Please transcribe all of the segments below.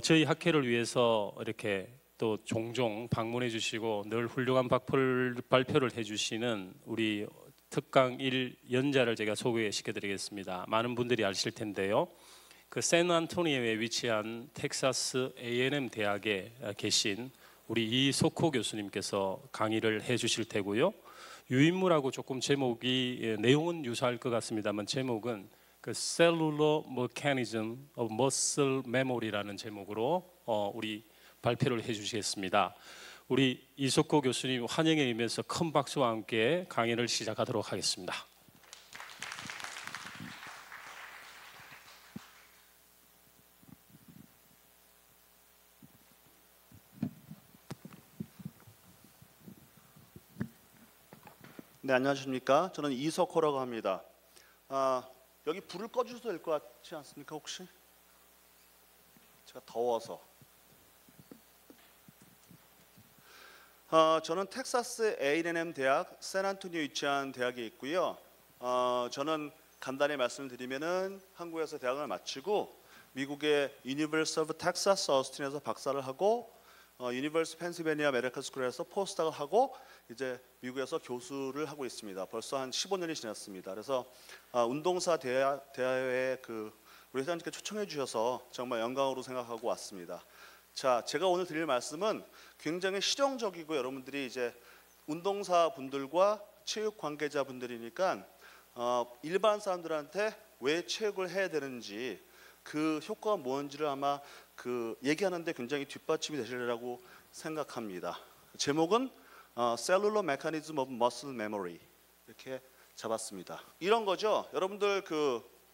저희 학회를 위해서 이렇게 또 종종 방문해 주시고 늘 훌륭한 발표를 해주시는 우리 특강 1 연자를 제가 소개시켜 드리겠습니다. 많은 분들이 아실 텐데요. 그 샌안토니오에 위치한 텍사스 A&M 대학에 계신 우리 이석호 교수님께서 강의를 해 주실 테고요. 유인물하고 조금 제목이 내용은 유사할 것 같습니다만 제목은 그 Cellular Mechanism of Muscle Memory라는 제목으로 우리 발표를 해주시겠습니다. 우리 이석호 교수님 환영의 의미에서 큰 박수와 함께 강의를 시작하도록 하겠습니다. 네, 안녕하십니까? 저는 이석호라고 합니다. 여기 불을 꺼주셔도 될 것 같지 않습니까 혹시? 제가 더워서. 저는 텍사스 A&M 대학 샌안토니오에 위치한 대학에 있고요. 저는 간단히 말씀드리면은 한국에서 대학을 마치고 미국의 University of Texas 어스틴에서 박사를 하고 University of Pennsylvania 메디컬 스쿨에서 포스닥을 하고 이제 미국에서 교수를 하고 있습니다. 벌써 한 15년이 지났습니다. 그래서 운동사 대회에 우리 회장님께 초청해 주셔서 정말 영광으로 생각하고 왔습니다. 자, 제가 오늘 드릴 말씀은 굉장히 실용적이고 여러분들이 이제 운동사 분들과 체육 관계자 분들이니까 일반 사람들한테 왜 체육을 해야 되는지 그 효과가 뭔지를 아마 얘기하는데 굉장히 뒷받침이 되시리라고 생각합니다. 제목은 Cellular Mechanism of Muscle Memory 이렇게 잡았습니다. 이런 거죠. 여러분들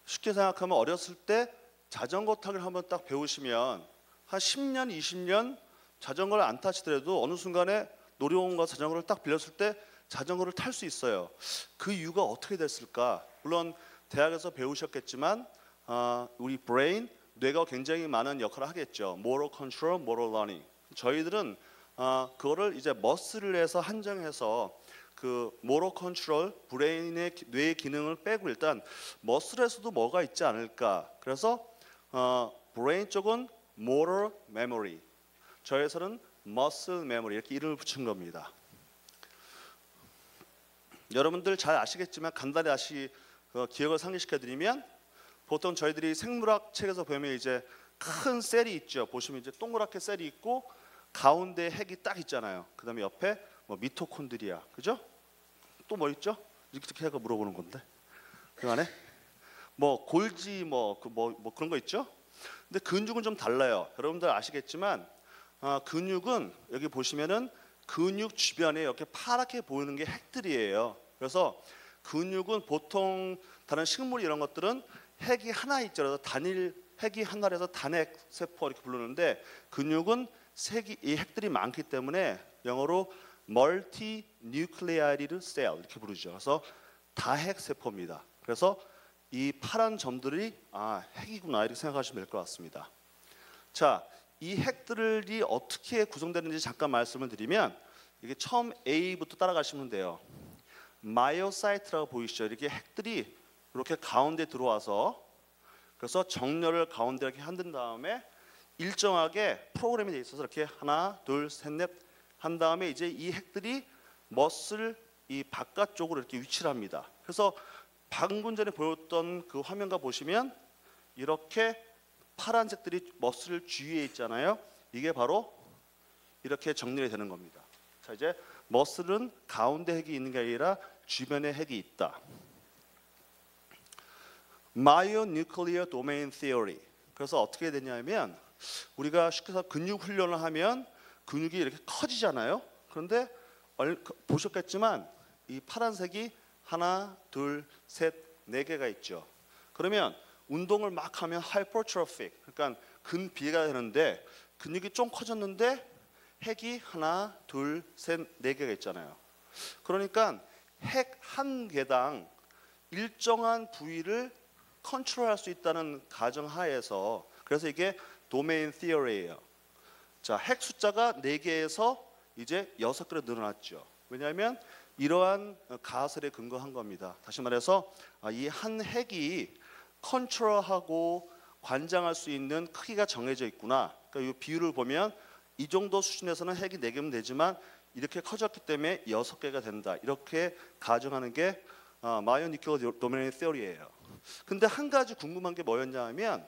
쉽게 생각하면 어렸을 때 자전거 타기를 한번 딱 배우시면 한 10년, 20년 자전거를 안 타시더라도 어느 순간에 놀이공원과 자전거를 딱 빌렸을 때 자전거를 탈 수 있어요. 그 이유가 어떻게 됐을까? 물론 대학에서 배우셨겠지만 우리 브레인, 뇌가 굉장히 많은 역할을 하겠죠. Motor control, motor learning. 저희들은 그거를 이제 머슬에서 한정해서 motor control, 브레인의 뇌의 기능을 빼고 일단 머슬에서도 뭐가 있지 않을까. 그래서 브레인 쪽은 motor memory, 저에서는 muscle memory 이렇게 이름을 붙인 겁니다. 여러분들 잘 아시겠지만 간단히 다시 기억을 상기시켜드리면 보통 저희들이 생물학 책에서 보면 이제 큰 셀이 있죠. 보시면 이제 동그랗게 셀이 있고 가운데 핵이 딱 있잖아요. 그 다음에 옆에 미토콘드리아, 그죠? 또 뭐 있죠? 이렇게 해가 물어보는 건데 그 안에 골지 그런 거 있죠? 근데 근육은 좀 달라요. 여러분들 아시겠지만 근육은 여기 보시면은 근육 주변에 이렇게 파랗게 보이는 게 핵들이에요. 그래서 근육은 보통 다른 식물 이런 것들은 핵이 하나 있죠. 그래서 단일 핵이 하나라서 단핵 세포 이렇게 부르는데 근육은 이 핵들이 많기 때문에 영어로 multinucleated cell 이렇게 부르죠. 그래서 다핵 세포입니다. 그래서 이 파란 점들이 핵이구나 이렇게 생각하시면 될 것 같습니다. 자, 이 핵들이 어떻게 구성되는지 잠깐 말씀을 드리면 이게 처음 A부터 따라가시면 돼요. 마이오사이트라고 보이시죠? 이렇게 핵들이 이렇게 가운데 들어와서 그래서 정렬을 가운데 이렇게 한든 다음에 일정하게 프로그램이 돼 있어서 이렇게 하나, 둘, 셋, 넷 한 다음에 이제 이 핵들이 머슬 이 바깥쪽으로 이렇게 위치를 합니다. 그래서 방금 전에 보였던 그 화면과 보시면 이렇게 파란색들이 머슬 주위에 있잖아요. 이게 바로 이렇게 정렬이 되는 겁니다. 자, 이제 머슬은 가운데 핵이 있는 게 아니라 주변에 핵이 있다. Myonuclear Domain Theory. 그래서 어떻게 되냐면 우리가 쉽게 해서 근육 훈련을 하면 근육이 이렇게 커지잖아요. 그런데 보셨겠지만 이 파란색이 하나, 둘, 셋, 네 개가 있죠. 그러면 운동을 막 하면 hypertrophic, 그러니까 근비가 되는데 근육이 좀 커졌는데 핵이 하나, 둘, 셋, 네 개가 있잖아요. 그러니까 핵 한 개당 일정한 부위를 컨트롤할 수 있다는 가정하에서 그래서 이게 도메인 티어리예요. 자, 핵 숫자가 4개에서 이제 6개로 늘어났죠. 왜냐하면 이러한 가설에 근거한 겁니다. 다시 말해서 이 한 핵이 컨트롤하고 관장할 수 있는 크기가 정해져 있구나. 그러니까 이 비율을 보면 이 정도 수준에서는 핵이 4개면 되지만 이렇게 커졌기 때문에 6개가 된다. 이렇게 가정하는 게 마이오 뉴클리어 도메인 티어리예요. 근데 한 가지 궁금한 게 뭐였냐 하면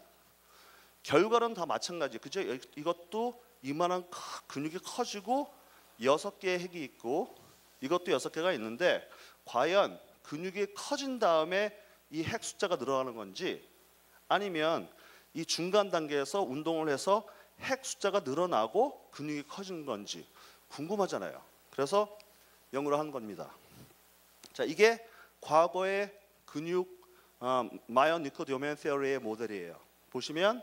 결과는 다 마찬가지. 그죠? 이것도 이만한 근육이 커지고 6개의 핵이 있고 이것도 6개가 있는데 과연 근육이 커진 다음에 이 핵 숫자가 늘어나는 건지 아니면 이 중간 단계에서 운동을 해서 핵 숫자가 늘어나고 근육이 커진 건지 궁금하잖아요. 그래서 연구를 한 겁니다. 자, 이게 과거의 근육 마이오 뉴클리어 도메인 티어리의 모델이에요. 보시면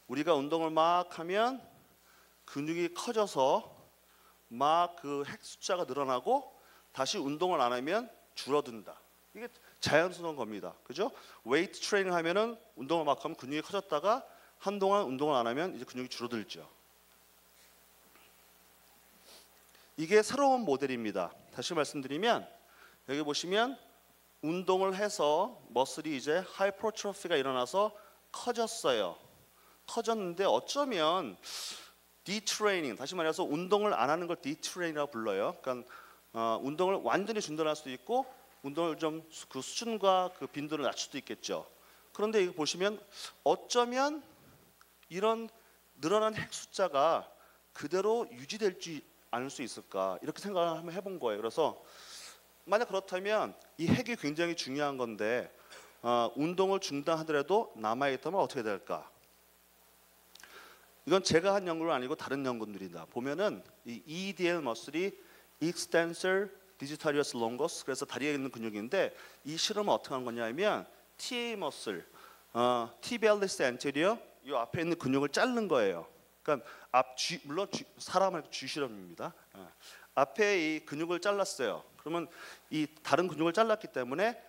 우리가 운동을 막 하면 근육이 커져서 막 그 핵 숫자가 늘어나고 다시 운동을 안 하면 줄어든다. 이게 자연스러운 겁니다. 그죠? 웨이트 트레이닝 하면은 운동을 막 하면 근육이 커졌다가 한동안 운동을 안 하면 이제 근육이 줄어들죠. 이게 새로운 모델입니다. 다시 말씀드리면 여기 보시면 운동을 해서 머슬이 이제 하이퍼트로피가 일어나서 커졌어요. 커졌는데 어쩌면 디트레이닝, 다시 말해서 운동을 안 하는 걸 디트레이닝이라고 불러요. 그러니까 운동을 완전히 중단할 수도 있고 운동을 좀 그 수준과 그 빈도를 낮출 수도 있겠죠. 그런데 이거 보시면 어쩌면 이런 늘어난 핵 숫자가 그대로 유지될지 않을 수 있을까 이렇게 생각을 한번 해본 거예요. 그래서 만약 그렇다면 이 핵이 굉장히 중요한 건데 운동을 중단하더라도 남아있다면 어떻게 될까? 이건 제가 한 연구는 아니고 다른 연구들이다. 보면은 이 EDL 머슬이 extensor digitalis longus, 그래서 다리에 있는 근육인데 이 실험은 어떻게 한 거냐면 TA 머슬, tibialis anterior 이 앞에 있는 근육을 자른 거예요. 그러니까 물론 사람의 쥐 실험입니다. 앞에 이 근육을 잘랐어요. 그러면 이 다른 근육을 잘랐기 때문에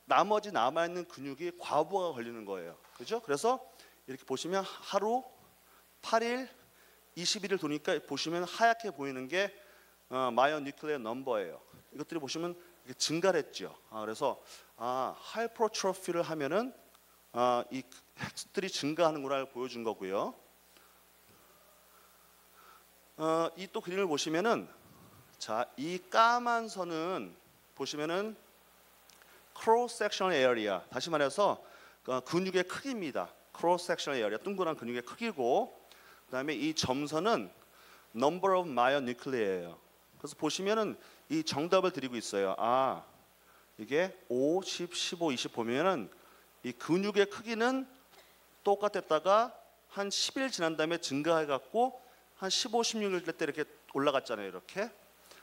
나머지 남아 있는 근육이 과부하가 걸리는 거예요. 그죠? 그래서 이렇게 보시면 하루 8일, 21일 도니까 보시면 하얗게 보이는 게 마이오 뉴클리어 넘버예요. 이것들이 보시면 이렇게 증가를 했죠. 그래서 하이퍼트로피를 하면은 이 핵들이 증가하는구나를 보여준 거고요. 이 또 그림을 보시면은 자, 이 까만 선은 보시면은 cross sectional area, 다시 말해서 근육의 크기입니다. cross sectional area, 둥근한 근육의 크기고, 그다음에 이 점선은 number of myonuclea예요. 그래서 보시면은 이 정답을 드리고 있어요. 이게 5, 10, 15, 20 보면은 이 근육의 크기는 똑같았다가 한 10일 지난 다음에 증가해 갖고 한 15, 16일 때 이렇게 올라갔잖아요. 이렇게.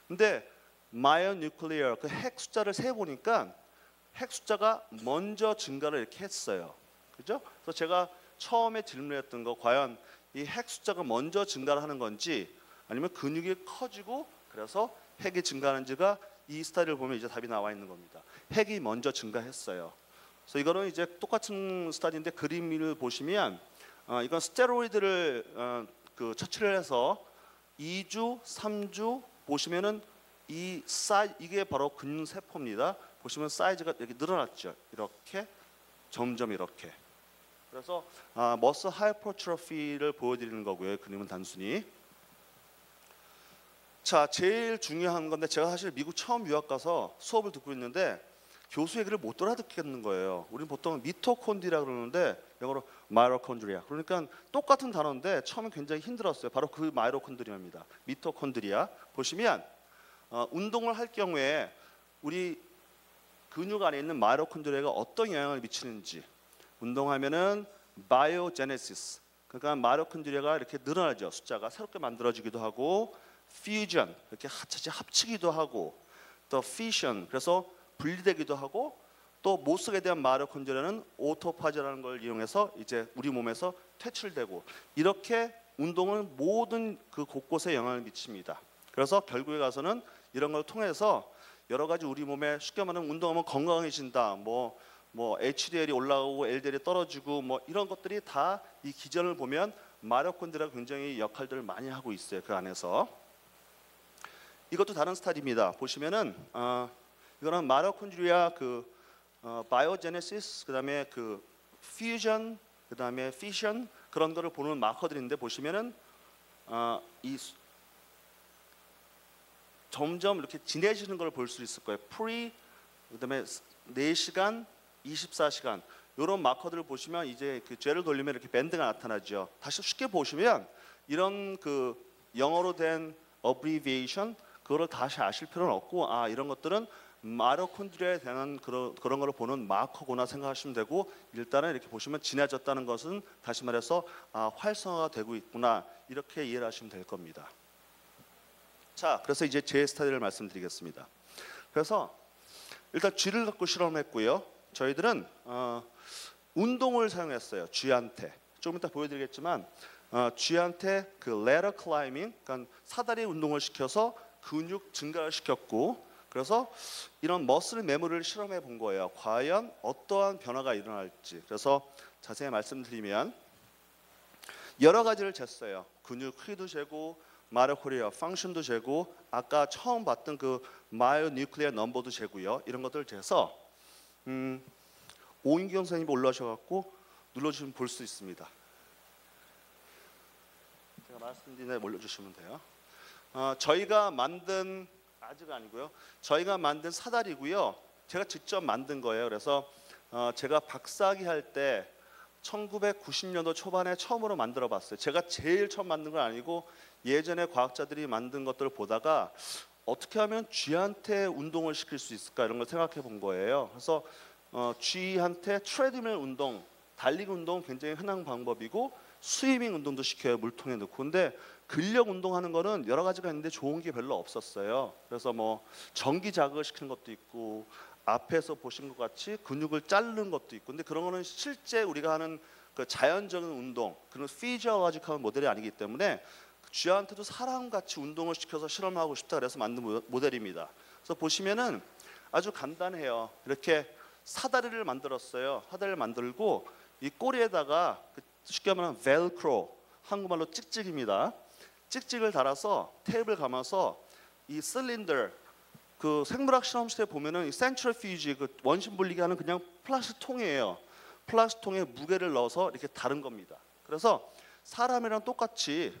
근데 myonuclear 그 핵 숫자를 세 보니까 핵 숫자가 먼저 증가를 이렇게 했어요. 그죠? 그래서 제가 처음에 질문했던 거 과연 이 핵 숫자가 먼저 증가를 하는 건지 아니면 근육이 커지고 그래서 핵이 증가하는지가 이 스타일을 보면 이제 답이 나와 있는 겁니다. 핵이 먼저 증가했어요. 그래서 이거는 이제 똑같은 스타디인데 그림을 보시면 이건 스테로이드를 처치를 해서 2주, 3주 보시면은 이게 바로 근육 세포입니다. 보시면 사이즈가 이렇게 늘어났죠. 이렇게 점점 이렇게. 그래서 머슬 하이퍼트로피를 보여드리는 거고요. 그림은 단순히. 자, 제일 중요한 건데 제가 사실 미국 처음 유학 가서 수업을 듣고 있는데 교수 얘기를 못 알아듣겠는 거예요. 우리는 보통 미토콘드리아 그러는데 영어로 마이토콘드리아. 그러니까 똑같은 단어인데 처음에 굉장히 힘들었어요. 바로 그 마이토콘드리아입니다. 미토콘드리아. 보시면 운동을 할 경우에 우리 근육 안에 있는 마이토콘드리아가 어떤 영향을 미치는지, 운동하면은 바이오제네시스, 그러니까 마이토콘드리아가 이렇게 늘어나죠. 숫자가 새롭게 만들어지기도 하고, 퓨전 이렇게 합치기도 하고, 또 피션 그래서 분리되기도 하고, 또 못 쓰게 된 마이토콘드리아는 오토파지라는 걸 이용해서 이제 우리 몸에서 퇴출되고, 이렇게 운동은 모든 그 곳곳에 영향을 미칩니다. 그래서 결국에 가서는 이런 걸 통해서 여러 가지 우리 몸에 쉽게 말하면 운동하면 건강해진다, 뭐 HDL이 올라오고 LDL이 떨어지고 뭐 이런 것들이 다 이 기전을 보면 마이토콘드리아가 굉장히 역할들을 많이 하고 있어요. 그 안에서. 이것도 다른 스타일입니다. 보시면은 이거는 마이토콘드리아 바이오제네시스, 그다음에 퓨전, 그다음에 피션 그런 거를 보는 마커들인데 보시면은 점점 이렇게 진해지는 걸 볼 수 있을 거예요. 그다음에 4시간, 24시간 이런 마커들을 보시면 이제 그 쟤를 돌리면 이렇게 밴드가 나타나죠. 다시 쉽게 보시면 이런 영어로 된 abbreviation 그거를 다시 아실 필요는 없고 이런 것들은 마이토콘드리아에 대한 그런 거를 보는 마커구나 생각하시면 되고, 일단은 이렇게 보시면 진해졌다는 것은 다시 말해서 활성화가 되고 있구나 이렇게 이해를 하시면 될 겁니다. 자, 그래서 이제 제 스타일을 말씀드리겠습니다. 그래서 일단 쥐를 갖고 실험했고요. 저희들은 운동을 사용했어요. 쥐한테 조금 이따 보여드리겠지만 쥐한테 ladder climbing, 그러니까 사다리 운동을 시켜서 근육 증가를 시켰고, 그래서 이런 머슬 메모리를 실험해 본 거예요. 과연 어떠한 변화가 일어날지. 그래서 자세히 말씀드리면 여러 가지를 쟀어요. 근육 크기도 재고, 마이토콘드리아 펑션도 재고, 아까 처음 봤던 마이오뉴클리어 넘버도 재고요. 이런 것들을 재서 오인경 선생님이 올라오셔갖고 눌러주시면 볼 수 있습니다. 제가 말씀드린 대로 올려주시면 돼요. 저희가 만든 아직 아니고요. 저희가 만든 사다리고요. 제가 직접 만든 거예요. 그래서 제가 박사학위 할 때 1990년도 초반에 처음으로 만들어 봤어요. 제가 제일 처음 만든 건 아니고 예전에 과학자들이 만든 것들을 보다가 어떻게 하면 쥐한테 운동을 시킬 수 있을까 이런 걸 생각해 본 거예요. 그래서 쥐한테 트레드밀 운동, 달리기 운동 굉장히 흔한 방법이고 스위밍 운동도 시켜요. 물통에 넣고. 근데 근력 운동하는 거는 여러 가지가 있는데 좋은 게 별로 없었어요. 그래서 뭐 전기 자극을 시키는 것도 있고 앞에서 보신 것 같이 근육을 자르는 것도 있고, 근데 그런 거는 실제 우리가 하는 자연적인 운동, 그런 피지올로지컬 모델이 아니기 때문에 쥐한테도 사람같이 운동을 시켜서 실험하고 싶다 그래서 만든 모델입니다. 그래서 보시면은 아주 간단해요. 이렇게 사다리를 만들었어요. 사다리를 만들고 이 꼬리에다가 쉽게 말하면 벨크로, 한국말로 찍찍입니다. 찍찍을 달아서 테이프를 감아서 이 실린더, 생물학 실험실에 보면은 이 센트리퓨지, 원심 분리기 하는 그냥 플라스틱 통이에요. 플라스틱 통에 무게를 넣어서 이렇게 다른 겁니다. 그래서 사람이랑 똑같이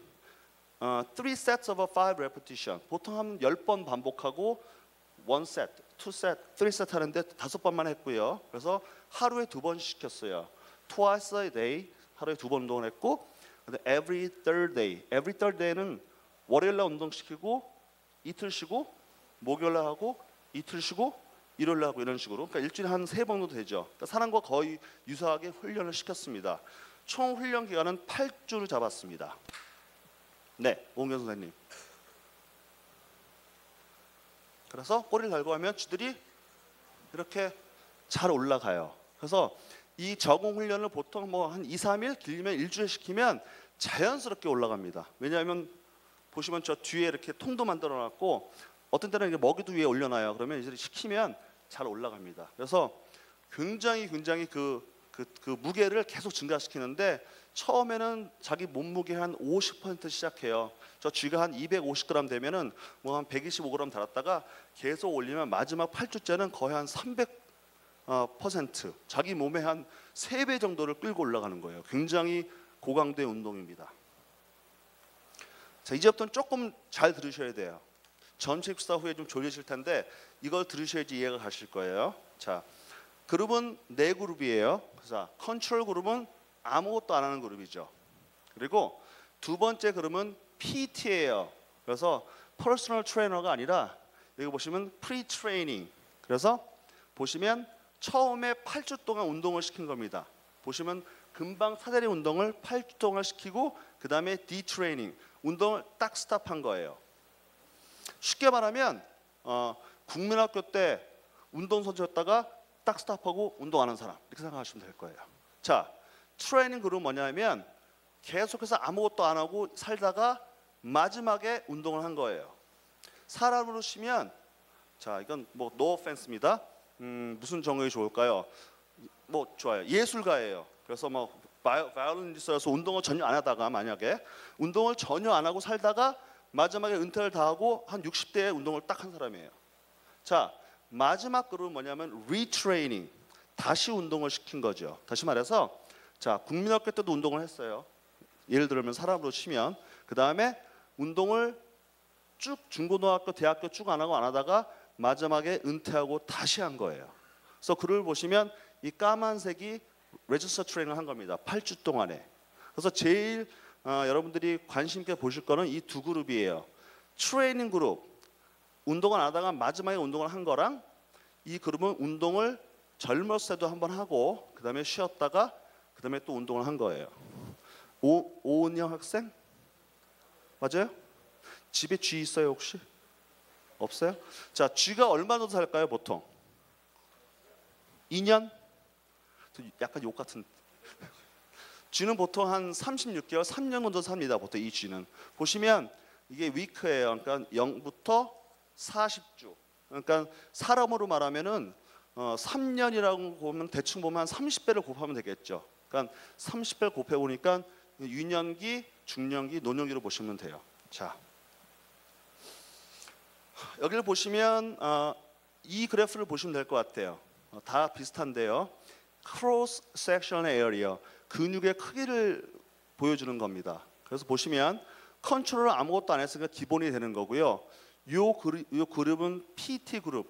3 sets of 5 repetition, 보통 한 10번 반복하고 1 set, 2 set, 3 set 하는데 5번만 했고요. 그래서 하루에 2번 시켰어요. Twice a day, 하루에 2번 운동을 했고, every third day, every third day는 월요일날 운동시키고 이틀 쉬고, 목요일날 하고 이틀 쉬고, 일요일날 하고 이런 식으로, 그러니까 일주일에 한 3번 정도 되죠. 그러니까 사람과 거의 유사하게 훈련을 시켰습니다. 총 훈련 기간은 8주를 잡았습니다. 네, 오은경 선생님. 그래서 꼬리를 달고 하면 쥐들이 이렇게 잘 올라가요. 그래서 이 적응 훈련을 보통 뭐 한 2, 3일, 길면 일주일 시키면 자연스럽게 올라갑니다. 왜냐하면 보시면 저 뒤에 이렇게 통도 만들어 놨고 어떤 때는 이게 먹이도 위에 올려놔요. 그러면 이제 시키면 잘 올라갑니다. 그래서 굉장히 그 무게를 계속 증가시키는데 처음에는 자기 몸무게 한 50% 시작해요. 저 쥐가 한 250g 되면은 뭐 한 125g 달았다가 계속 올리면 마지막 8주째는 거의 한 300% 자기 몸의 한 3배 정도를 끌고 올라가는 거예요. 굉장히 고강도의 운동입니다. 자, 이제부터는 조금 잘 들으셔야 돼요. 전체 식사 후에 좀 졸리실 텐데 이걸 들으셔야지 이해가 가실 거예요. 자, 그룹은 4그룹이에요. 그래서 컨트롤 그룹은 아무것도 안 하는 그룹이죠. 그리고 두 번째 그룹은 PT예요. 그래서 퍼스널 트레이너가 아니라 여기 보시면 프리 트레이닝. 그래서 보시면 처음에 8주 동안 운동을 시킨 겁니다. 보시면 금방 사다리 운동을 8주 동안 시키고 그 다음에 디트레이닝, 운동을 딱 스탑한 거예요. 쉽게 말하면 국민학교 때 운동선수였다가 딱 스탑하고 운동하는 사람 이렇게 생각하시면 될 거예요. 자, 트레이닝 그룹은 뭐냐면 계속해서 아무것도 안 하고 살다가 마지막에 운동을 한 거예요. 사람으로 치면, 자, 이건 뭐 no offense입니다. 무슨 정의가 좋을까요? 뭐 좋아요. 예술가예요. 그래서 뭐 바이올리니스트라서 운동을 전혀 안 하다가 만약에 운동을 전혀 안 하고 살다가 마지막에 은퇴를 다 하고 한 60대에 운동을 딱 한 사람이에요. 자, 마지막 그룹은 뭐냐면 리트레이닝, 다시 운동을 시킨 거죠. 다시 말해서 자, 국민학교 때도 운동을 했어요. 예를 들면 사람으로 치면 그 다음에 운동을 쭉 중고등학교, 대학교 쭉 안 하다가 마지막에 은퇴하고 다시 한 거예요. 그래서 글을 보시면 이 까만색이 레지스터 트레이닝을 한 겁니다. 8주 동안에. 그래서 제일 여러분들이 관심 있게 보실 거는 이 두 그룹이에요. 트레이닝 그룹, 운동을 안 하다가 마지막에 운동을 한 거랑 이 그룹은 운동을 젊었을 때도 한번 하고 그 다음에 쉬었다가 그 다음에 또 운동을 한 거예요. 오은영 학생? 맞아요? 집에 쥐 있어요 혹시? 없어요? 자, 쥐가 얼마 정도 살까요 보통? 2년? 약간 욕 같은. 쥐는 보통 한 36개월, 3년 정도 삽니다. 보통 이 쥐는. 보시면 이게 위크예요. 그러니까 0부터 40주. 그러니까 사람으로 말하면은 3년이라고 보면 대충 보면 한 30배를 곱하면 되겠죠. 그러니까 30배를 곱해 보니까 유년기, 중년기, 노년기로 보시면 돼요. 자, 여기를 보시면 이 그래프를 보시면 될 것 같아요. 다 비슷한데요. 크로스 섹션 에어리어, 근육의 크기를 보여주는 겁니다. 그래서 보시면 컨트롤을 아무것도 안 했으니까 기본이 되는 거고요. 요 그룹은 PT 그룹.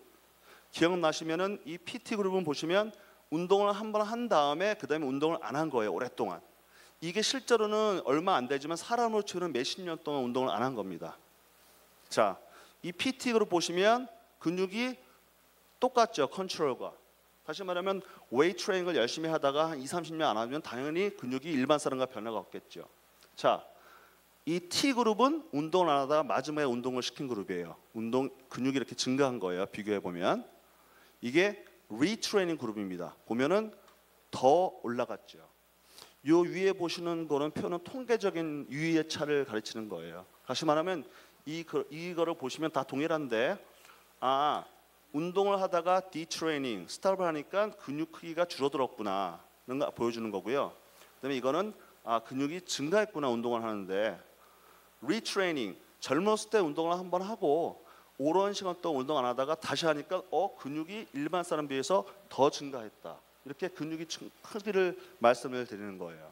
기억나시면은 이 PT 그룹은 보시면 운동을 한 번 한 다음에 그 다음에 운동을 안 한 거예요. 오랫동안. 이게 실제로는 얼마 안 되지만 사람으로 치고는 몇십 년 동안 운동을 안 한 겁니다. 자, 이 PT 그룹 보시면 근육이 똑같죠. 컨트롤과. 다시 말하면 웨이트 트레이닝을 열심히 하다가 한 2, 30년 안 하면 당연히 근육이 일반 사람과 변화가 없겠죠. 자, 이 T그룹은 운동을 안 하다가 마지막에 운동을 시킨 그룹이에요. 근육이 이렇게 증가한 거예요. 비교해 보면. 이게 리트레이닝 그룹입니다. 보면은 더 올라갔죠. 요 위에 보시는 거는 표는 통계적인 유의의 차를 가르치는 거예요. 다시 말하면 이거를 보시면 다 동일한데 운동을 하다가 디트레이닝, 스탑을 하니까 근육 크기가 줄어들었구나 는 거 보여주는 거고요. 그다음에 이거는 근육이 증가했구나 운동을 하는데 리트레이닝, 젊었을 때 운동을 한번 하고 오랜 시간 동안 운동 안 하다가 다시 하니까 근육이 일반 사람 비해서 더 증가했다. 이렇게 근육이 크기를 말씀을 드리는 거예요.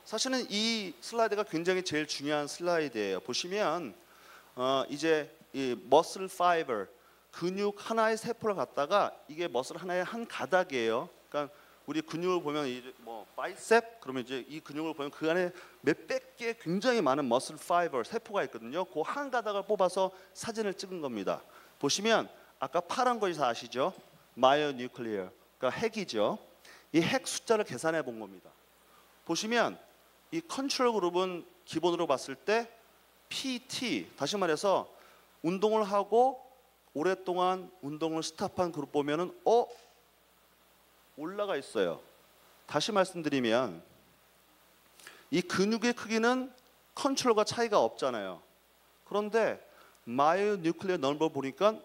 사실은 이 슬라이드가 굉장히 제일 중요한 슬라이드예요. 보시면 이제 이 머슬 파이버, 근육 하나의 세포를 갖다가 이게 머슬 하나의 한 가닥이에요. 그러니까 우리 근육을 보면 이제 뭐 바이셉 그러면 이제 이 근육을 보면 그 안에 몇백 개 굉장히 많은 머슬 파이버 세포가 있거든요. 그 한 가닥을 뽑아서 사진을 찍은 겁니다. 보시면 아까 파란 거 다 아시죠? 마이오뉴클리어, 그러니까 핵이죠. 이 핵 숫자를 계산해 본 겁니다. 보시면 이 컨트롤 그룹은 기본으로 봤을 때 PT, 다시 말해서 운동을 하고 오랫동안 운동을 스탑한 그룹 보면은 올라가 있어요. 다시 말씀드리면 이 근육의 크기는 컨트롤과 차이가 없잖아요. 그런데 마이오뉴클리어 넘버 보니까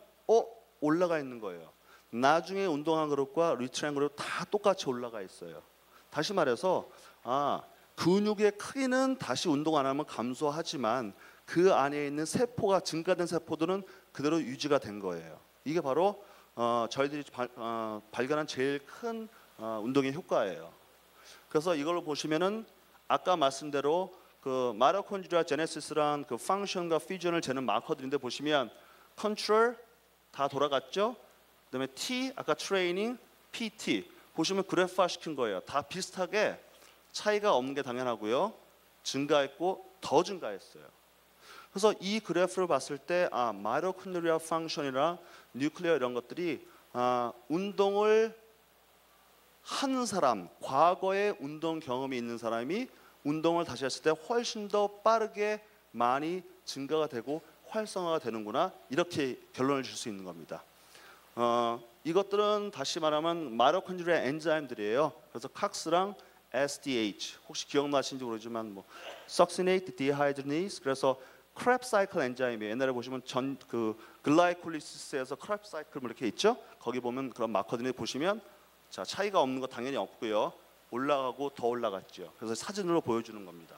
올라가 있는 거예요. 나중에 운동한 그룹과 리트레이닝 그룹 다 똑같이 올라가 있어요. 다시 말해서 근육의 크기는 다시 운동 안 하면 감소하지만 그 안에 있는 세포가 증가된 세포들은 그대로 유지가 된 거예요. 이게 바로 저희들이 발견한 제일 큰 운동의 효과예요. 그래서 이걸 보시면은 아까 말씀대로 그 마이토콘드리아 제네시스란 그 펑션과 퓨전을 재는 마커들인데 보시면 컨트롤 다 돌아갔죠. 그다음에 T 아까 트레이닝, PT 보시면 그래프화 시킨 거예요. 다 비슷하게 차이가 없는 게 당연하고요. 증가했고 더 증가했어요. 그래서 이 그래프를 봤을 때 마이토콘드리아 펑션이랑 뉴클리어 이런 것들이 운동을 한 사람, 과거에 운동 경험이 있는 사람이 운동을 다시 했을 때 훨씬 더 빠르게 많이 증가가 되고 활성화가 되는구나 이렇게 결론을 줄 수 있는 겁니다. 이것들은 다시 말하면 마이토콘드리아 엔자임들이에요. 그래서 칵스랑 SDH 혹시 기억나시는지 모르지만 뭐 석시네이트 디하이드로니스 그래서 크랩 사이클 엔자임이에요. 옛날에 보시면 그 글라이콜리시스에서 크랩 사이클 이렇게 있죠. 거기 보면 그런 마커들이 보시면 자 차이가 없는 거 당연히 없고요. 올라가고 더 올라갔죠. 그래서 사진으로 보여주는 겁니다.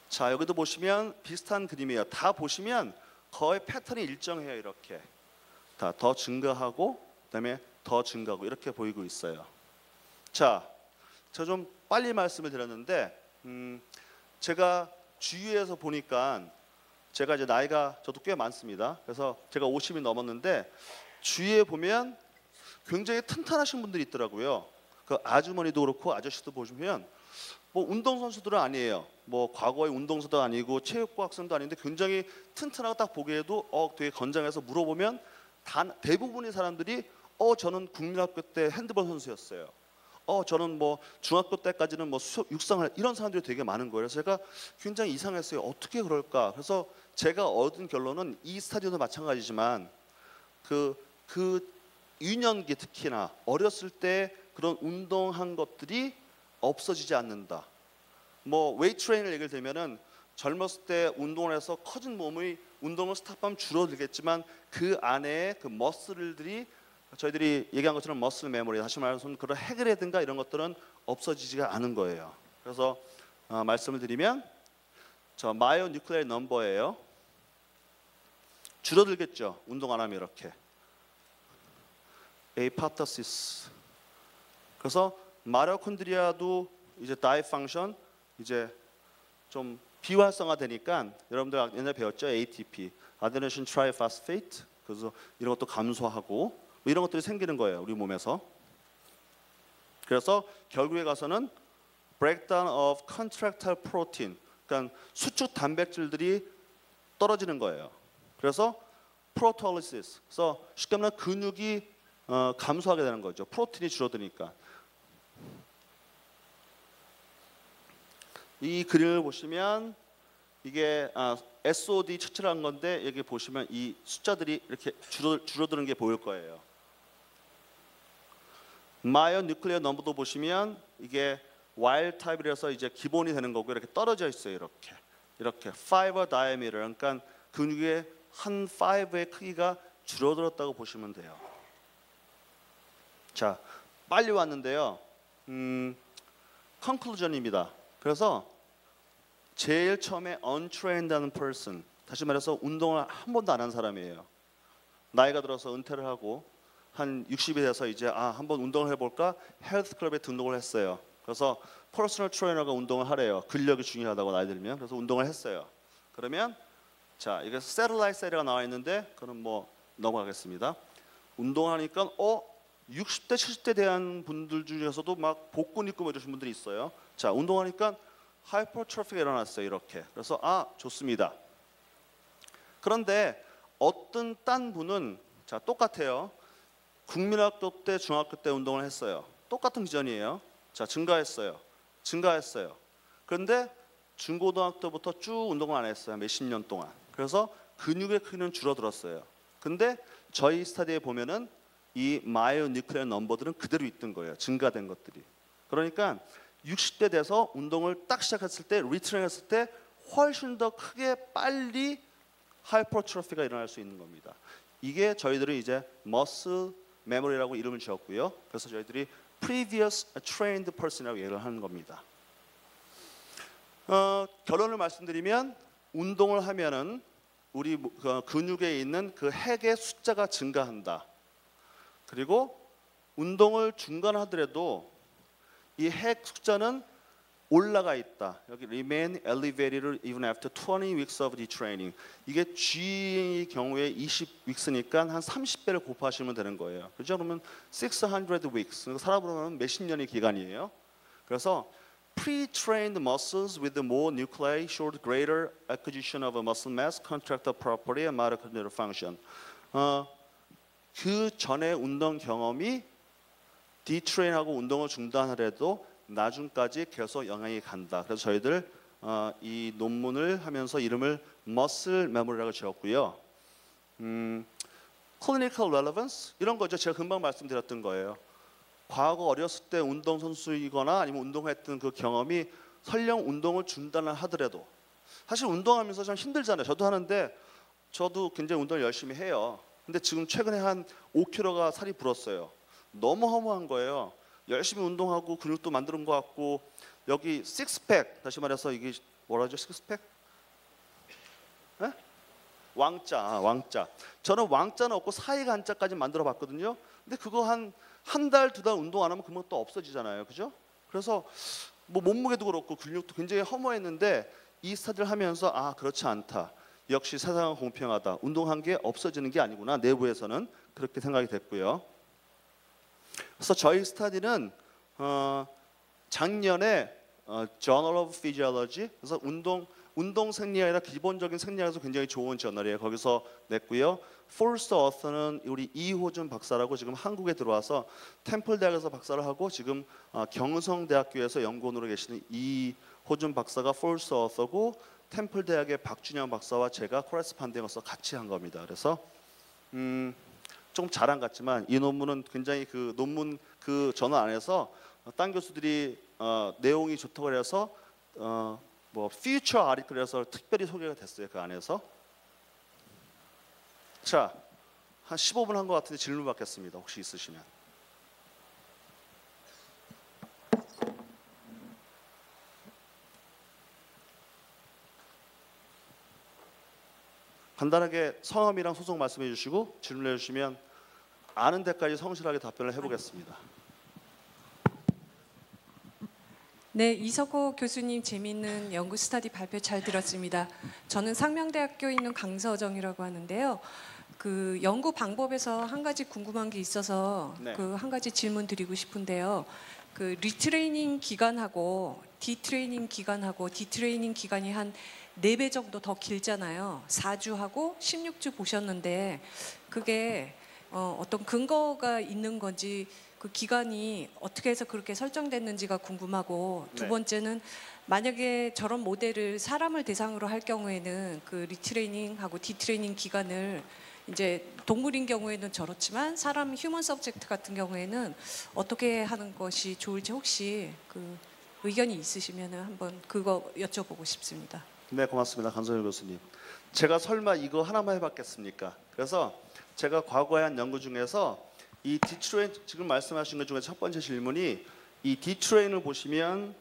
자, 여기도 보시면 비슷한 그림이에요. 다 보시면 거의 패턴이 일정해요. 이렇게 다 더 증가하고 그다음에 더 증가하고 이렇게 보이고 있어요. 자, 제가 좀 빨리 말씀을 드렸는데 제가 주위에서 보니까 제가 이제 나이가 저도 꽤 많습니다. 그래서 제가 50이 넘었는데 주위에 보면 굉장히 튼튼하신 분들이 있더라고요. 그 아주머니도 그렇고 아저씨도 보시면 뭐 운동선수들은 아니에요. 뭐 과거의 운동선수도 아니고 체육부 학생도 아닌데 굉장히 튼튼하고 딱 보기에도 되게 건장해서 물어보면 대부분의 사람들이 저는 국민학교 때 핸드볼 선수였어요. 저는 뭐 중학교 때까지는 뭐 육상을 이런 사람들이 되게 많은 거예요. 그래서 제가 굉장히 이상했어요. 어떻게 그럴까? 그래서 제가 얻은 결론은 이 스타디움도 마찬가지지만 그 유년기 특히나 어렸을 때 그런 운동한 것들이 없어지지 않는다. 뭐 웨이트 트레이닝을 얘기를 들면은 젊었을 때 운동을 해서 커진 몸의 운동을 스탑하면 줄어들겠지만 그 안에 그 머슬들이 저희들이 얘기한 것처럼 머슬 메모리, 다시 말해서 그런 해결이라든가 이런 것들은 없어지지가 않은 거예요. 그래서 말씀을 드리면 저 마이오 뉴클레어 넘버예요. 줄어들겠죠. 운동 안 하면 이렇게. 에이파토시스. 그래서 마이토콘드리아도 이제 다이 펑션 이제 좀 비활성화되니까 여러분들 옛날에 배웠죠. ATP, 아데노신 트라이파스페이트. 그래서 이런 것도 감소하고 뭐 이런 것들이 생기는 거예요. 우리 몸에서. 그래서 결국에 가서는 breakdown of contractile protein. 그러니까 수축 단백질들이 떨어지는 거예요. 그래서 프로톨리시스. 그래서 쉽게 말하면 근육이 감소하게 되는 거죠. 프로틴이 줄어드니까. 이 그림을 보시면 이게 SOD 처치라는 건데 여기 보시면 이 숫자들이 이렇게 줄어드는 게 보일 거예요. 마이오 뉴클레어 넘버도 보시면 이게 와일드 타입이라서 이제 기본이 되는 거고 이렇게 떨어져 있어요. 이렇게 파이버 다이아미터, 그러니까 근육의 한 파이브의 크기가 줄어들었다고 보시면 돼요. 자, 빨리 왔는데요. 컨클루전입니다. 그래서 제일 처음에 untrained하는 person, 다시 말해서 운동을 한 번도 안 한 사람이에요. 나이가 들어서 은퇴를 하고 한 60이 돼서 이제 한번 운동을 해볼까 헬스클럽에 등록을 했어요. 그래서 퍼스널 트레이너가 운동을 하래요. 근력이 중요하다고 나이 들면. 그래서 운동을 했어요. 그러면 자, 이게 세틀라이트 세리가 나와 있는데 그럼 뭐 넘어가겠습니다. 운동하니까 60대 70대 대한 분들 중에서도 막 복근 입고 해주신 분들이 있어요. 자, 운동하니까 하이퍼트로피가 일어났어요. 이렇게. 그래서 좋습니다. 그런데 어떤 딴 분은 자, 똑같아요. 국민학교 때 중학교 때 운동을 했어요. 똑같은 기전이에요. 자, 증가했어요. 그런데 중고등학교부터 쭉 운동을 안 했어요. 몇십 년 동안. 그래서 근육의 크기는 줄어들었어요. 근데 저희 스타디에 보면은 이 마이오 뉴클레어 넘버들은 그대로 있던 거예요. 증가된 것들이. 그러니까 60대 돼서 운동을 딱 시작했을 때, 리트레이닝 했을 때 훨씬 더 크게 빨리 하이퍼트로피가 일어날 수 있는 겁니다. 이게 저희들은 이제 머슬 메모리라고 이름을 지었고요. 그래서 저희들이 previous trained person이라고 얘기를 하는 겁니다. 결론을 말씀드리면 운동을 하면은 우리 근육에 있는 그 핵의 숫자가 증가한다. 그리고 운동을 중간하더라도 이 핵 숫자는 올라가 있다. 여기 remain elevated even after 20 weeks of detraining. 이게 G의 경우에 20weeks니까 한 30배를 곱하시면 되는 거예요. 그렇죠? 그러면 600 weeks. 살아보면 몇십 년의 기간이에요. 그래서 pre-trained muscles with more nuclei showed greater acquisition of muscle mass, contractile property, and mitochondrial function. 그 전에 운동 경험이 디트레인하고 운동을 중단하더라도 나중까지 계속 영향이 간다. 그래서 저희들 이 논문을 하면서 이름을 머슬 메모리라고 지었고요. clinical relevance 이런 거죠. 제가 금방 말씀드렸던 거예요. 과거 어렸을 때 운동선수이거나 아니면 운동했던 그 경험이 설령 운동을 중단을 하더라도 사실 운동하면서 좀 힘들잖아요. 저도 하는데 저도 굉장히 운동을 열심히 해요. 근데 지금 최근에 한 5kg가 살이 불었어요. 너무 허무한 거예요. 열심히 운동하고 근육도 만드는 것 같고 여기 식스팩 다시 말해서 이게 뭐라죠? 식스팩? 에? 왕자. 저는 왕자는 없고 사이가 한자까지 만들어 봤거든요. 근데 그거 한 달, 두 달 운동 안 하면 금방 또 없어지잖아요. 그죠? 그래서 뭐 몸무게도 그렇고 근육도 굉장히 허무했는데 이 스타디를 하면서 아, 그렇지 않다. 역시 세상은 공평하다. 운동한 게 없어지는 게 아니구나. 내부에서는 그렇게 생각이 됐고요. 그래서 저희 스타디는 작년에 Journal of Physiology, 그래서 운동 생리학이라 기본적인 생리학에서 굉장히 좋은 저널이에요. 거기서 냈고요. First author는 우리 이호준 박사라고 지금 한국에 들어와서 템플 대학에서 박사를 하고 지금 경성대학교에서 연구원으로 계시는 이호준 박사가 First author고 템플 대학의 박준영 박사와 제가 코레스판딩으로서 같이 한 겁니다. 그래서 좀 자랑 같지만 이 논문은 굉장히 그 논문 그 저널 안에서 딴 교수들이 내용이 좋다고 해서 뭐 future article에서 특별히 소개가 됐어요. 그 안에서. 자, 한 15분 한 것 같은데 질문 받겠습니다. 혹시 있으시면. 간단하게 성함이랑 소속 말씀해 주시고 질문해 주시면 아는 데까지 성실하게 답변을 해보겠습니다. 네, 이석호 교수님 재미있는 연구 스터디 발표 잘 들었습니다. 저는 상명대학교에 있는 강서정이라고 하는데요. 그 연구 방법에서 한 가지 궁금한 게 있어서 네. 그 한 가지 질문 드리고 싶은데요. 그 리트레이닝 기간하고 디트레이닝 기간이 한 4배 정도 더 길잖아요. 4주하고 16주 보셨는데 그게 어떤 근거가 있는 건지 그 기간이 어떻게 해서 그렇게 설정됐는지가 궁금하고 두 네. 번째는 만약에 저런 모델을 사람을 대상으로 할 경우에는 그 리트레이닝하고 디트레이닝 기간을 이제 동물인 경우에는 저렇지만 사람 휴먼 서브젝트 같은 경우에는 어떻게 하는 것이 좋을지 혹시 그 의견이 있으시면 한번 그거 여쭤보고 싶습니다. 네, 고맙습니다. 강성일 교수님. 제가 설마 이거 하나만 해봤겠습니까? 그래서 제가 과거에 한 연구 중에서 이 디트레인 지금 말씀하신 것 중에 첫 번째 질문이 이 디트레인을 보시면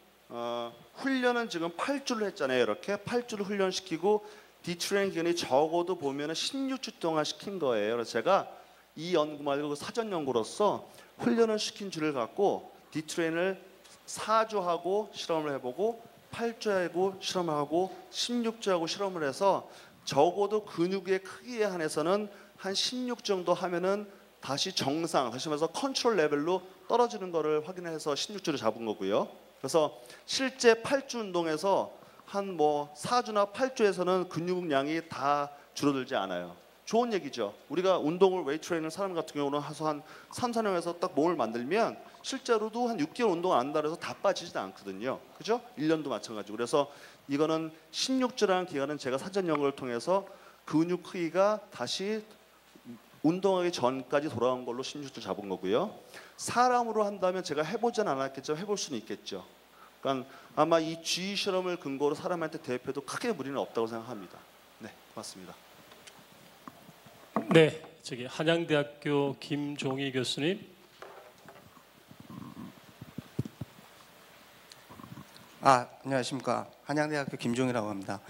훈련은 지금 8주를 했잖아요. 이렇게 8주를 훈련시키고 디트레인 기간이 적어도 보면은 16주 동안 시킨 거예요. 그래서 제가 이 연구 말고 사전 연구로서 훈련을 시킨 줄을 갖고 디트레인을 4주 하고 실험을 해보고 8주 하고 실험을 하고 16주 하고 실험을 해서 적어도 근육의 크기에 한해서는 한 16 정도 하면은 다시 정상, 다시 말해서 컨트롤 레벨로 떨어지는 거를 확인해서 16주를 잡은 거고요. 그래서 실제 8주 운동에서 한 뭐 4주나 8주에서는 근육량이 다 줄어들지 않아요. 좋은 얘기죠. 우리가 운동을 웨이트 트레이닝 사람 같은 경우는 해서 한 3, 4년에서 딱 몸을 만들면 실제로도 한 6개월 운동 안 한다 해서 다 빠지지도 않거든요. 그죠? 1년도 마찬가지고. 그래서 이거는 16주라는 기간은 제가 사전 연구를 통해서 근육 크기가 다시 운동하기 전까지 돌아온 걸로 16주 잡은 거고요. 사람으로 한다면 제가 해보진 않았겠죠. 해볼 수는 있겠죠. 그러니까 아마 이 G 실험을 근거로 사람한테 대입해도 크게 무리는 없다고 생각합니다. 네, 고맙습니다. 네, 저기 한양대학교 김종희 교수님. 안녕하십니까. 한양대학교 김종희라고 합니다.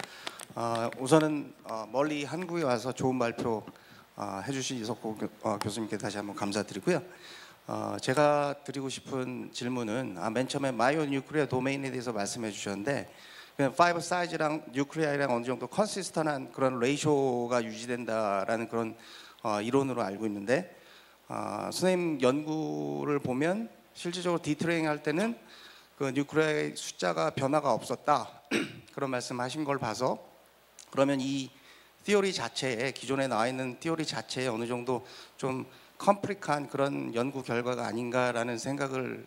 우선은 멀리 한국에 와서 좋은 발표 해주신 이석호 교수님께 다시 한번 감사드리고요. 제가 드리고 싶은 질문은 맨 처음에 마이오 뉴클리어 도메인에 대해서 말씀해 주셨는데 파이버 사이즈랑 뉴클리아이랑 어느 정도 컨시스턴한 그런 레이쇼가 유지된다라는 그런 이론으로 알고 있는데 선생님 연구를 보면 실질적으로 디트레이닝 할 때는 그 뉴클리아의 숫자가 변화가 없었다 그런 말씀하신 걸 봐서 그러면 이 티오리 자체에 기존에 나와 있는 티오리 자체에 어느 정도 좀 컴플릭한 그런 연구 결과가 아닌가라는 생각을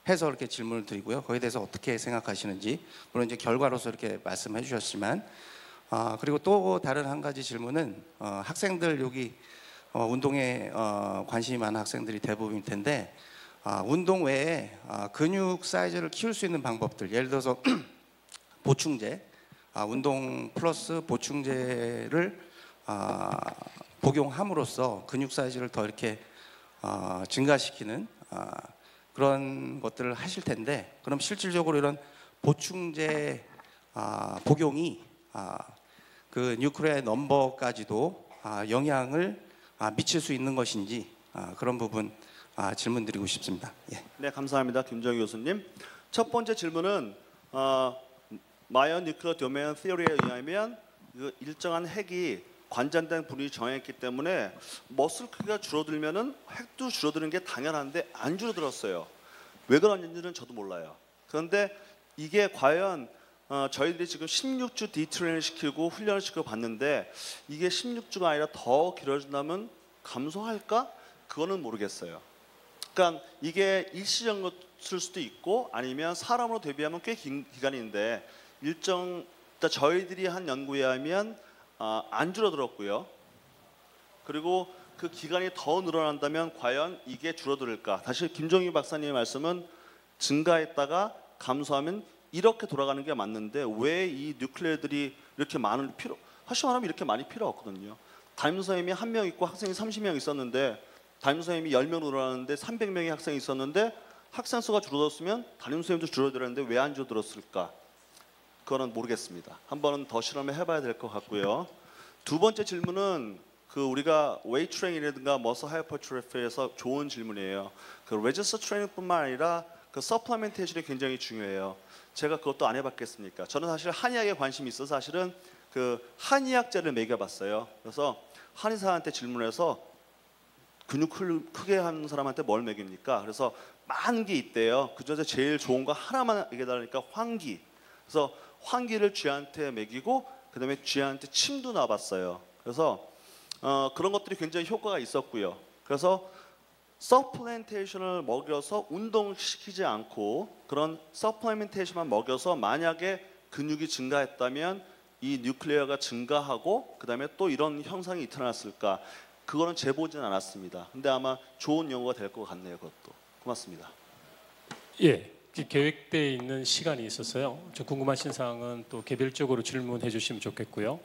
해서 이렇게 질문을 드리고요. 거기에 대해서 어떻게 생각하시는지 물론 이제 결과로서 이렇게 말씀해 주셨지만 그리고 또 다른 한 가지 질문은 학생들 여기 운동에 관심이 많은 학생들이 대부분일 텐데 운동 외에 근육 사이즈를 키울 수 있는 방법들 예를 들어서 보충제 운동 플러스 보충제를 복용함으로써 근육 사이즈를 더 이렇게 증가시키는 그런 것들을 하실 텐데, 그럼 실질적으로 이런 보충제 복용이 그 뉴클리어의 넘버까지도 영향을 미칠 수 있는 것인지, 그런 부분 질문드리고 싶습니다. 예. 네, 감사합니다. 김정희 교수님. 첫 번째 질문은 마이어 뉴클리어 도메인 티어리에 의하면 그 일정한 핵이 관전된 분위기 정했기 때문에 머슬 크기가 줄어들면은 핵도 줄어드는 게 당연한데 안 줄어들었어요. 왜 그런지는 저도 몰라요. 그런데 이게 과연 저희들이 지금 16주 디트레이닝 시키고 훈련을 시키고 봤는데 이게 16주가 아니라 더 길어진다면 감소할까? 그거는 모르겠어요. 그러니까 이게 일시적인 것일 수도 있고 아니면 사람으로 대비하면 꽤 긴 기간인데 그러니까 저희들이 한 연구에 의하면 안 줄어들었고요. 그리고 그 기간이 더 늘어난다면 과연 이게 줄어들까? 다시 김정희 박사님의 말씀은 증가했다가 감소하면 이렇게 돌아가는 게 맞는데 왜 이 뉴클리어들이 이렇게 많은 사실 말하면 이렇게 많이 필요 없거든요. 담임 선생님이 1명 있고 학생이 30명 있었는데 담임 선생님이 10명 늘어나는데 300명의 학생이 있었는데 학생 수가 줄어들었으면 담임 선생님도 줄어들었는데 왜 안 줄어들었을까? 그거는 모르겠습니다. 한 번은 더 실험을 해봐야 될 것 같고요. 두 번째 질문은 그 우리가 웨이트 트레이닝이라든가 머슬 하이퍼트로피에서 좋은 질문이에요. 그 레지스터 트레이닝뿐만 아니라 그 서플리멘테이션이 굉장히 중요해요. 제가 그것도 안 해봤겠습니까? 저는 사실 한의학에 관심이 있어서 사실은 그 한의학제를 매겨봤어요. 그래서 한의사한테 질문해서 근육을 크게 하는 사람한테 뭘 먹입니까? 그래서 많은 게 있대요. 그중에서 제일 좋은 거 하나만 얘기해달라니까 환기. 그래서 환기를 쥐한테 먹이고 그다음에 쥐한테 침도 놔봤어요. 그래서 그런 것들이 굉장히 효과가 있었고요. 그래서 서플멘테이션을 먹여서 운동시키지 않고 그런 서플멘테이션만 먹여서 만약에 근육이 증가했다면 이 뉴클리어가 증가하고 그다음에 또 이런 현상이 나타났을까? 그거는 재보진 않았습니다. 근데 아마 좋은 연구가 될 것 같네요. 그것도. 고맙습니다. 예, 계획되어 있는 시간이 있었어요. 저 궁금하신 사항은 또 개별적으로 질문해 주시면 좋겠고요.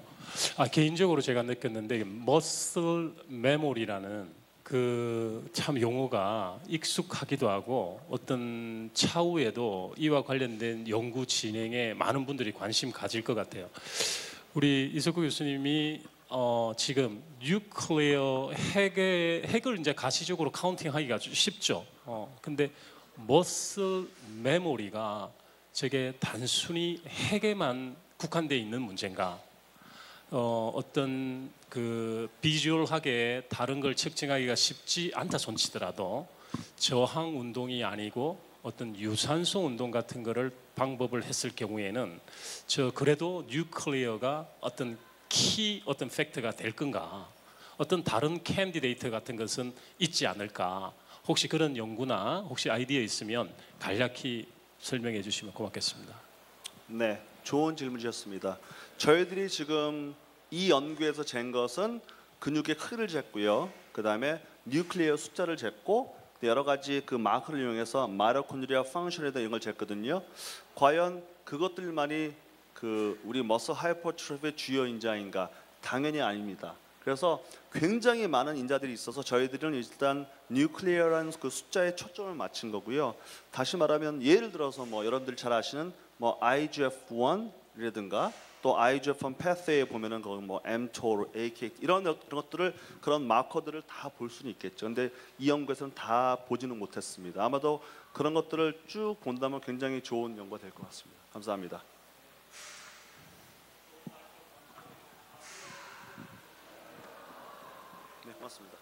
개인적으로 제가 느꼈는데 머슬 메모리라는 그 참 용어가 익숙하기도 하고 어떤 차후에도 이와 관련된 연구 진행에 많은 분들이 관심 가질 것 같아요. 우리 이석구 교수님이 지금 뉴클리어 핵을 이제 가시적으로 카운팅하기가 쉽죠. 근데 머슬 메모리가 저게 단순히 핵에만 국한되어 있는 문제인가? 어떤 그 비주얼하게 다른 걸 측정하기가 쉽지 않다 손치더라도 저항 운동이 아니고 어떤 유산소 운동 같은 거를 방법을 했을 경우에는 그래도 뉴클리어가 어떤 어떤 팩터가 될 건가? 어떤 다른 캔디데이트 같은 것은 있지 않을까? 혹시 그런 연구나 혹시 아이디어 있으면 간략히 설명해 주시면 고맙겠습니다. 네, 좋은 질문이셨습니다. 저희들이 지금 이 연구에서 잰 것은 근육의 크기를 쟀고요. 그 다음에 뉴클리어 숫자를 쟀고 여러 가지 그 마커를 이용해서 마이토콘드리아 펑션에다 이런 걸 쟀거든요. 과연 그것들만이 그 우리 머슬 하이퍼트로피의 주요 인자인가? 당연히 아닙니다. 그래서 굉장히 많은 인자들이 있어서 저희들은 일단 뉴클리어라는 그 숫자에 초점을 맞춘 거고요. 다시 말하면 예를 들어서 뭐 여러분들 잘 아시는 뭐 IGF-1이라든가 또 IGF-1 pathway에 보면은 거기 뭐 mTOR, AK 이런 것들을 그런 마커들을 다 볼 수는 있겠죠. 근데 이 연구에서는 다 보지는 못했습니다. 아마도 그런 것들을 쭉 본다면 굉장히 좋은 연구가 될 것 같습니다. 감사합니다. 네, 고맙습니다.